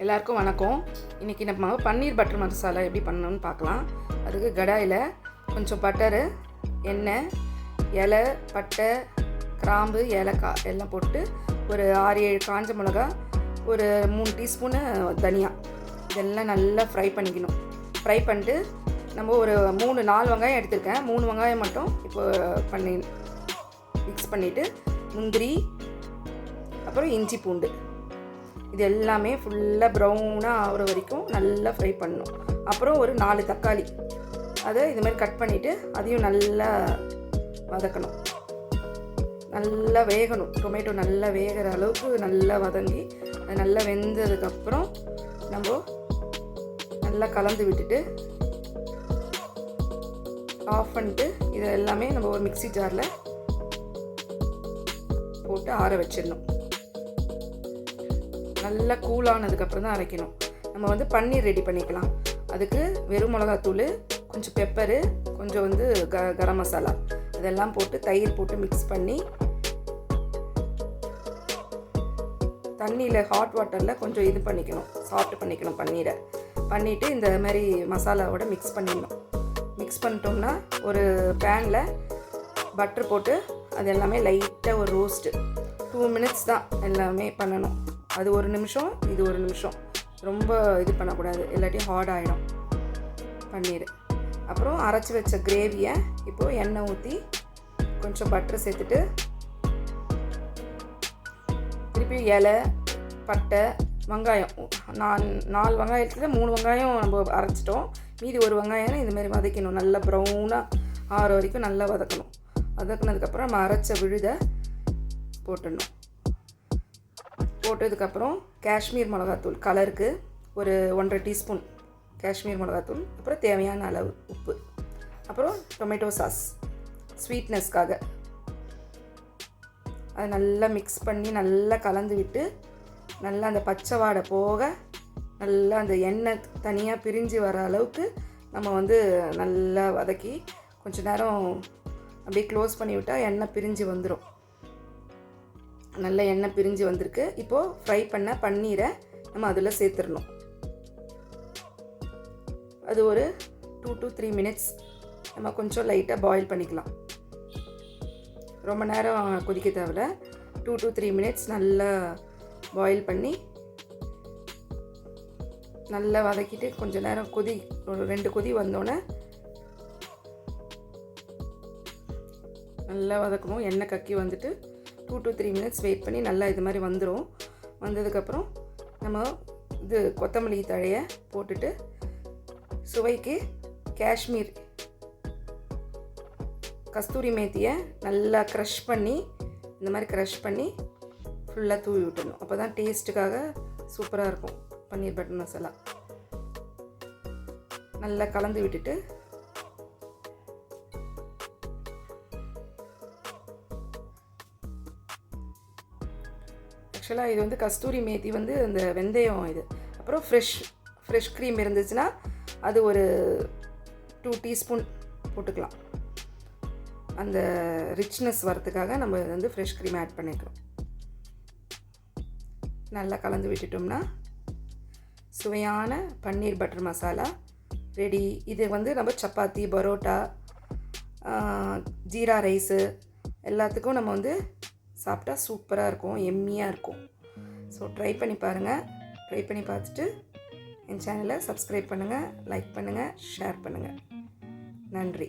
எல்லாருக்கும் வணக்கம். இன்றைக்கி நம்ம பன்னீர் பட்டர் மசாலா எப்படி பண்ணணும்னு பார்க்கலாம். அதுக்கு கடாயில் கொஞ்சம் பட்டரு, எண்ணெய், இலை, பட்டை, கிராம்பு, ஏலக்காய் எல்லாம் போட்டு ஒரு 6-7 காஞ்ச மிளகா, ஒரு 3 டீஸ்பூனு தனியா இதெல்லாம் நல்லா ஃப்ரை பண்ணிக்கணும். ஃப்ரை பண்ணிட்டு நம்ம ஒரு 3-4 வெங்காயம் எடுத்திருக்கேன். 3 வெங்காயம் மட்டும் இப்போ பண்ணி மிக்ஸ் பண்ணிவிட்டு முந்திரி, அப்புறம் இஞ்சி பூண்டு இது எல்லாமே ஃபுல்லாக ப்ரௌனாக ஆகிற வரைக்கும் நல்லா ஃப்ரை பண்ணணும். அப்புறம் ஒரு 4 தக்காளி அதை இது மாதிரி கட் பண்ணிவிட்டு அதையும் நல்லா வதக்கணும். நல்லா வேகணும். டொமேட்டோ நல்லா வேகிற அளவுக்கு நல்லா வதங்கி அது நல்லா வெந்ததுக்கப்புறம் நம்ம நல்லா கலந்து விட்டுட்டு ஆஃப் பண்ணிட்டு இதை எல்லாமே நம்ம ஒரு மிக்ஸி ஜாரில் போட்டு ஆற வச்சிடணும். நல்லா கூலானதுக்கப்புறம் தான் அரைக்கணும். நம்ம வந்து பன்னீர் ரெடி பண்ணிக்கலாம். அதுக்கு வெறும் மிளகாத்தூள், கொஞ்சம் பெப்பரு, கொஞ்சம் வந்து கரம் மசாலா இதெல்லாம் போட்டு தயிர் போட்டு மிக்ஸ் பண்ணி தண்ணியில் ஹாட் வாட்டரில் கொஞ்சம் இது பண்ணிக்கணும், சாஃப்ட் பண்ணிக்கணும் பன்னீரை. பண்ணிவிட்டு இந்த மாதிரி மசாலாவோட மிக்ஸ் பண்ணிடணும். மிக்ஸ் பண்ணிட்டோம்னா ஒரு பேனில் பட்டர் போட்டு அது எல்லாமே லைட்டாக ஒரு ரோஸ்ட்டு 2 மினிட்ஸ் தான் எல்லாமே பண்ணணும். அது 1 நிமிஷம், இது 1 நிமிஷம். ரொம்ப இது பண்ணக்கூடாது, எல்லாத்தையும் ஹார்ட் ஆகிடும் பன்னீர். அப்புறம் அரைச்சி வச்ச கிரேவியை இப்போது எண்ணெய் ஊற்றி கொஞ்சம் பட்டர் சேர்த்துட்டு திருப்பி இலை, பட்டை, வெங்காயம் 4 வெங்காயத்தில் 3 வெங்காயம் நம்ம அரைச்சிட்டோம். மீதி 1 வெங்காயம் இதுமாரி வதக்கணும். நல்லா ப்ரௌனாக ஆற வரைக்கும் நல்லா வதக்கணும். வதக்குனதுக்கப்புறம் நம்ம அரைச்ச விழுதை போட்டுடணும். போட்டதுக்கப்புறம் காஷ்மீர் மிளகாத்தூள் கலருக்கு ஒரு 1.5 டீஸ்பூன் காஷ்மீர் மிளகாத்தூள், அப்புறம் தேவையான அளவு உப்பு, அப்புறம் டொமேட்டோ சாஸ் ஸ்வீட்னஸ்க்காக அதை நல்லா மிக்ஸ் பண்ணி நல்லா கலந்து விட்டு நல்லா அந்த பச்சை வாடை போக நல்லா அந்த எண்ணெய் தனியாக பிரிஞ்சு வர அளவுக்கு நம்ம வந்து நல்லா வதக்கி கொஞ்சம் நேரம் அப்படியே க்ளோஸ் பண்ணி விட்டால் எண்ணெய் பிரிஞ்சு வந்துடும். நல்ல எண்ணெய் பிரிஞ்சு வந்திருக்கு. இப்போது ஃப்ரை பண்ண பன்னீரை நம்ம அதில் சேர்த்துடணும். அது ஒரு 2 to 3 மினிட்ஸ் நம்ம கொஞ்சம் லைட்டாக பாயில் பண்ணிக்கலாம். ரொம்ப நேரம் கொதிக்க தேவையில்ல. 2 to 3 மினிட்ஸ் நல்லா பாயில் பண்ணி நல்லா வதக்கிட்டு கொஞ்சம் நேரம் ஒரு 2 கொதி வந்தோடனே நல்லா வதக்கணும். எண்ணெய் கக்கி வந்துட்டு 2 to 3 மினிட்ஸ் வெயிட் பண்ணி நல்லா இது மாதிரி வந்துடும். வந்ததுக்கப்புறம் நம்ம இது கொத்தமல்லி தழையை போட்டுட்டு சுவைக்கு காஷ்மீர் கஸ்தூரி மேத்தியை நல்லா க்ரஷ் பண்ணி இந்த மாதிரி க்ரஷ் பண்ணி ஃபுல்லாக தூவி விட்டுடணும். அப்போ தான் டேஸ்ட்டுக்காக சூப்பராக இருக்கும் பன்னீர் பட்டர் மசாலா. நல்லா கலந்து விட்டுட்டு ஆக்சுவலாக இது வந்து கஸ்தூரி மேத்தி வந்து இந்த வெந்தயம் இது. அப்புறம் ஃப்ரெஷ் க்ரீம் இருந்துச்சுன்னா அது ஒரு 2 டீஸ்பூன் போட்டுக்கலாம். அந்த ரிச்னஸ் வரத்துக்காக நம்ம வந்து ஃப்ரெஷ் க்ரீம் ஆட் பண்ணிக்கிறோம். நல்லா கலந்து விட்டுட்டோம்னா சுவையான பன்னீர் பட்டர் மசாலா ரெடி. இது வந்து நம்ம சப்பாத்தி, பரோட்டா, ஜீரா ரைஸு எல்லாத்துக்கும் நம்ம வந்து சாப்பிட்டா சூப்பராக இருக்கும், எம்மியாக இருக்கும். ஸோ ட்ரை பண்ணி பாருங்கள். ட்ரை பண்ணி பார்த்துட்டு என் சேனலை சப்ஸ்கிரைப் பண்ணுங்கள், லைக் பண்ணுங்கள், ஷேர் பண்ணுங்கள். நன்றி.